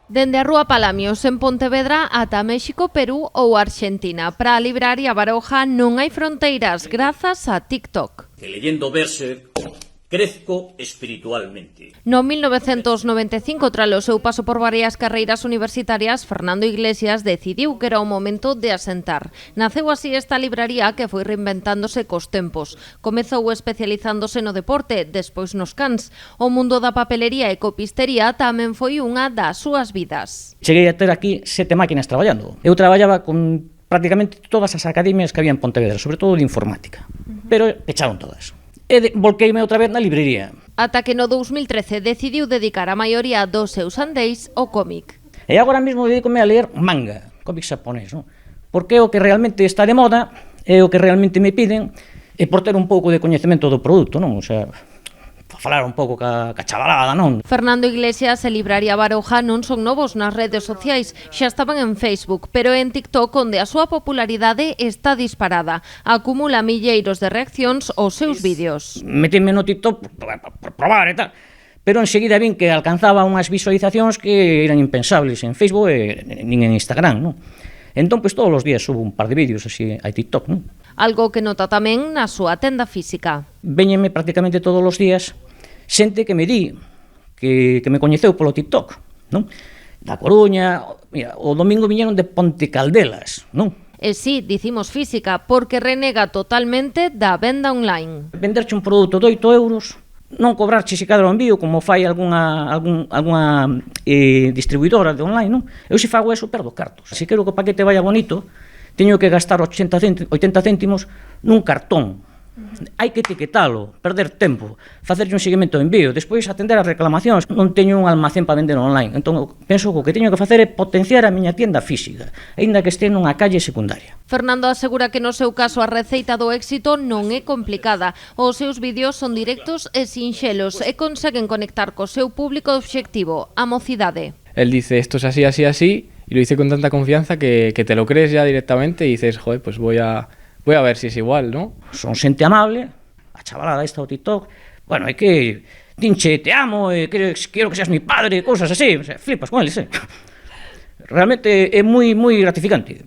Dende a Rúa Palamios en Pontevedra ata México, Perú ou Arxentina. Para a libraría Baroja non hai fronteiras grazas a TikTok. Que leyendo verse crezco espiritualmente. No 1995, tras o seu paso por varias carreiras universitarias, Fernando Iglesias decidiu que era o momento de asentar. Naceu así esta libraría que foi reinventándose cos tempos. Comezou especializándose no deporte, despois nos cans. O mundo da papelería e copistería tamén foi unha das súas vidas. Cheguei a ter aquí 7 máquinas traballando. Eu traballaba con prácticamente todas as academias que había en Pontevedra, sobre todo de informática. Pero pecharon todas. E volqueime outra vez na librería. Ata que no 2013 decidiu dedicar a maioría dos seus andeis ao cómic. E agora mesmo dedícome a ler manga, cómic xaponés, non? Porque é o que realmente está de moda, é o que realmente me piden, e por ter un pouco de coñecemento do produto, non? O sea, falar un pouco ca chavalada, non? Fernando Iglesias e Libraría Baroja non son novos nas redes sociais, xa estaban en Facebook, pero en TikTok onde a súa popularidade está disparada. Acumula milleiros de reaccións aos seus vídeos. Metíme no TikTok por probar e tal, pero enseguida vin que alcanzaba unhas visualizacións que eran impensables en Facebook e nin en Instagram, non? Entón, pois, todos os días subo un par de vídeos así a TikTok, non? Algo que nota tamén na súa tenda física. Véñeme prácticamente todos os días xente que me di que me coñeceu polo TikTok, non? Da Coruña, mira, o domingo viñeron de Ponte Caldelas, non? E sí, dicimos física, porque renega totalmente da venda online. Venderche un produto de 8 euros, non cobrarche se cadra o envío, como fai algunha distribuidora de online, non? Eu se fago eso, perdo cartos. Se quero que o paquete vaya bonito, teño que gastar 80 céntimos nun cartón. Hai que etiquetalo, perder tempo, facerlle un seguimento de envío, despois atender as reclamacións. Non teño un almacén para vender online, entón penso que o que teño que facer é potenciar a miña tienda física, aínda que este nunha calle secundaria. Fernando asegura que no seu caso a receita do éxito non é complicada. Os seus vídeos son directos e sinxelos e conseguen conectar co seu público obxectivo, a mocidade. Él dice esto es así, así, así, y lo dice con tanta confianza que te lo crees ya directamente y dices, joder, pues voy a ver si es igual, ¿no? Son xente amable, a chavalada esta do TikTok, bueno, é que dinche, te amo, quero que seas mi padre, cousas así, o sea, flipas con eles, Realmente é moi gratificante.